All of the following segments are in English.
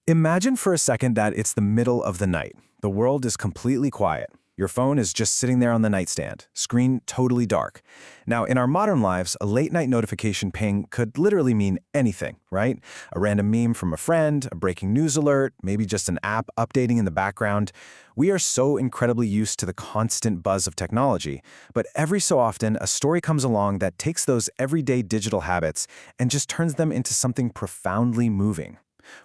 Imagine for a second that it's the middle of the night. The world is completely quiet. Your phone is just sitting there on the nightstand, screen totally dark. Now, in our modern lives, a late-night notification ping could literally mean anything, right? A random meme from a friend, a breaking news alert, maybe just an app updating in the background. We are so incredibly used to the constant buzz of technology, but every so often, a story comes along that takes those everyday digital habits and just turns them into something profoundly moving.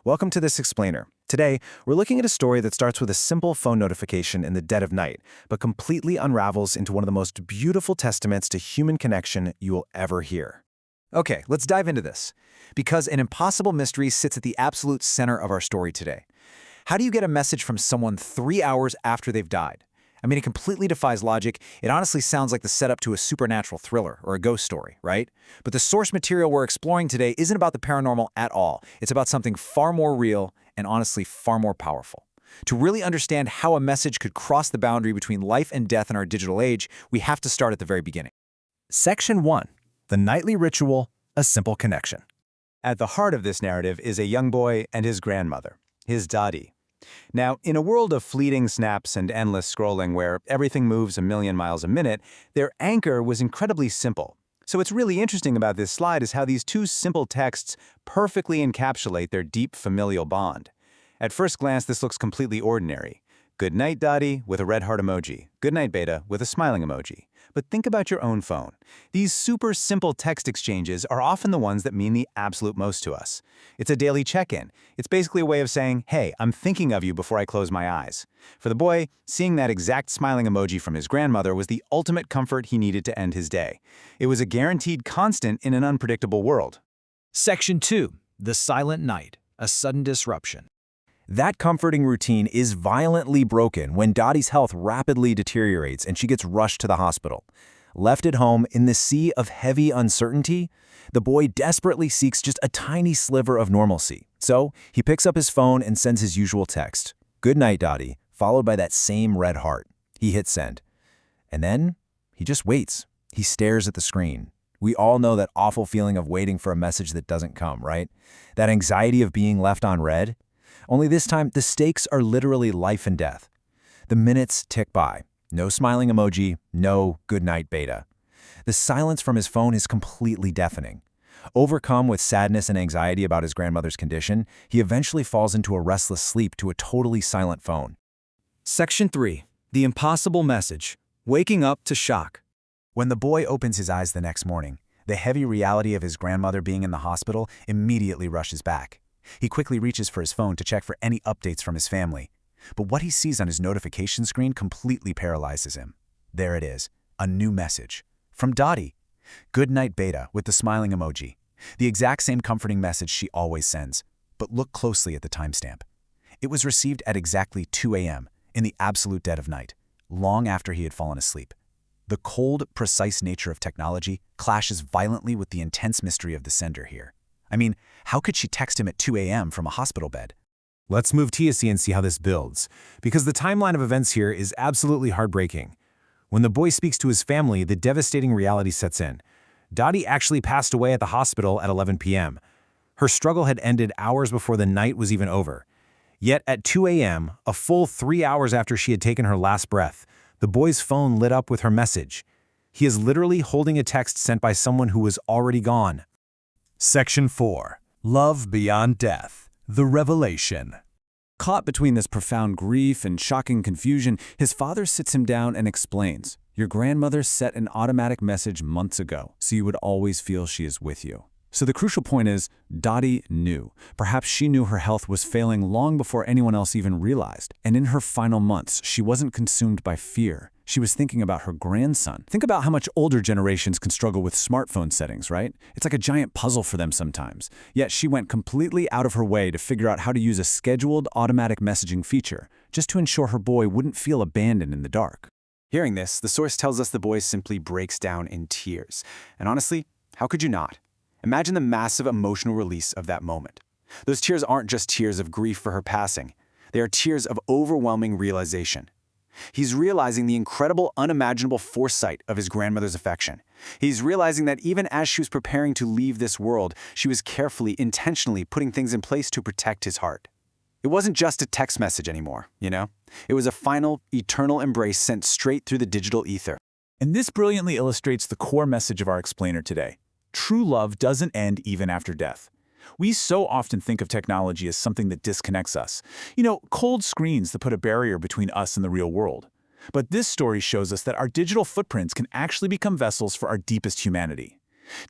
Welcome to This Explainer. Today, we're looking at a story that starts with a simple phone notification in the dead of night, but completely unravels into one of the most beautiful testaments to human connection you will ever hear. Okay, let's dive into this, because an impossible mystery sits at the absolute center of our story today. How do you get a message from someone 3 hours after they've died? I mean, it completely defies logic. It honestly sounds like the setup to a supernatural thriller or a ghost story, right? But the source material we're exploring today isn't about the paranormal at all. It's about something far more real and honestly far more powerful. To really understand how a message could cross the boundary between life and death in our digital age, we have to start at the very beginning. Section 1. The Nightly Ritual, A Simple Connection. At the heart of this narrative is a young boy and his grandmother, his Dadi. Now, in a world of fleeting snaps and endless scrolling where everything moves a million miles a minute, their anchor was incredibly simple. So what's really interesting about this slide is how these two simple texts perfectly encapsulate their deep familial bond. At first glance, this looks completely ordinary. Good night, Dadi, with a red heart emoji. Good night, Beta, with a smiling emoji. But think about your own phone. These super simple text exchanges are often the ones that mean the absolute most to us. It's a daily check-in. It's basically a way of saying, hey, I'm thinking of you before I close my eyes. For the boy, seeing that exact smiling emoji from his grandmother was the ultimate comfort he needed to end his day. It was a guaranteed constant in an unpredictable world. Section 2. The Silent Night, a Sudden Disruption. That comforting routine is violently broken when Dotty's health rapidly deteriorates and she gets rushed to the hospital. Left at home in the sea of heavy uncertainty, the boy desperately seeks just a tiny sliver of normalcy. So he picks up his phone and sends his usual text, "Good night, Dotty," followed by that same red heart. He hits send. And then he just waits. He stares at the screen. We all know that awful feeling of waiting for a message that doesn't come, right? That anxiety of being left on red. Only this time, the stakes are literally life and death. The minutes tick by. No smiling emoji, no good night Beta. The silence from his phone is completely deafening. Overcome with sadness and anxiety about his grandmother's condition, he eventually falls into a restless sleep to a totally silent phone. Section 3. The Impossible Message, Waking Up to Shock. When the boy opens his eyes the next morning, the heavy reality of his grandmother being in the hospital immediately rushes back. He quickly reaches for his phone to check for any updates from his family. But what he sees on his notification screen completely paralyzes him. There it is, a new message. From Dotty. Good night, Beta, with the smiling emoji. The exact same comforting message she always sends. But look closely at the timestamp. It was received at exactly 2 a.m., in the absolute dead of night, long after he had fallen asleep. The cold, precise nature of technology clashes violently with the intense mystery of the sender here. I mean, how could she text him at 2 a.m. from a hospital bed? Let's move TSC and see how this builds, because the timeline of events here is absolutely heartbreaking. When the boy speaks to his family, the devastating reality sets in. Dotty actually passed away at the hospital at 11 p.m. Her struggle had ended hours before the night was even over. Yet at 2 a.m., a full 3 hours after she had taken her last breath, the boy's phone lit up with her message. He is literally holding a text sent by someone who was already gone. Section 4. Love Beyond Death, The Revelation. Caught between this profound grief and shocking confusion, his father sits him down and explains, "Your grandmother set an automatic message months ago, so you would always feel she is with you." So the crucial point is, Dotty knew. Perhaps she knew her health was failing long before anyone else even realized. And in her final months, she wasn't consumed by fear. She was thinking about her grandson. Think about how much older generations can struggle with smartphone settings, right? It's like a giant puzzle for them sometimes. Yet she went completely out of her way to figure out how to use a scheduled automatic messaging feature, just to ensure her boy wouldn't feel abandoned in the dark. Hearing this, the source tells us the boy simply breaks down in tears. And honestly, how could you not? Imagine the massive emotional release of that moment. Those tears aren't just tears of grief for her passing. They are tears of overwhelming realization. He's realizing the incredible, unimaginable foresight of his grandmother's affection. He's realizing that even as she was preparing to leave this world, she was carefully, intentionally putting things in place to protect his heart. It wasn't just a text message anymore, you know? It was a final, eternal embrace sent straight through the digital ether. And this brilliantly illustrates the core message of our explainer today. True love doesn't end even after death. We so often think of technology as something that disconnects us. You know, cold screens that put a barrier between us and the real world. But this story shows us that our digital footprints can actually become vessels for our deepest humanity.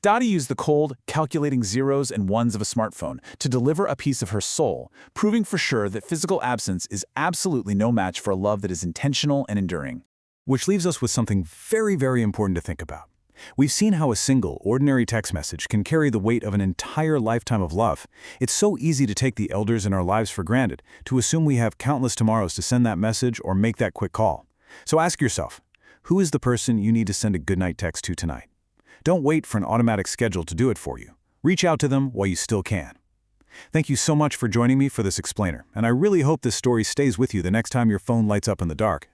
Dottie used the cold, calculating zeros and ones of a smartphone to deliver a piece of her soul, proving for sure that physical absence is absolutely no match for a love that is intentional and enduring. Which leaves us with something very, very important to think about. We've seen how a single, ordinary text message can carry the weight of an entire lifetime of love. It's so easy to take the elders in our lives for granted, to assume we have countless tomorrows to send that message or make that quick call. So ask yourself, who is the person you need to send a goodnight text to tonight? Don't wait for an automatic schedule to do it for you. Reach out to them while you still can. Thank you so much for joining me for this explainer, and I really hope this story stays with you the next time your phone lights up in the dark.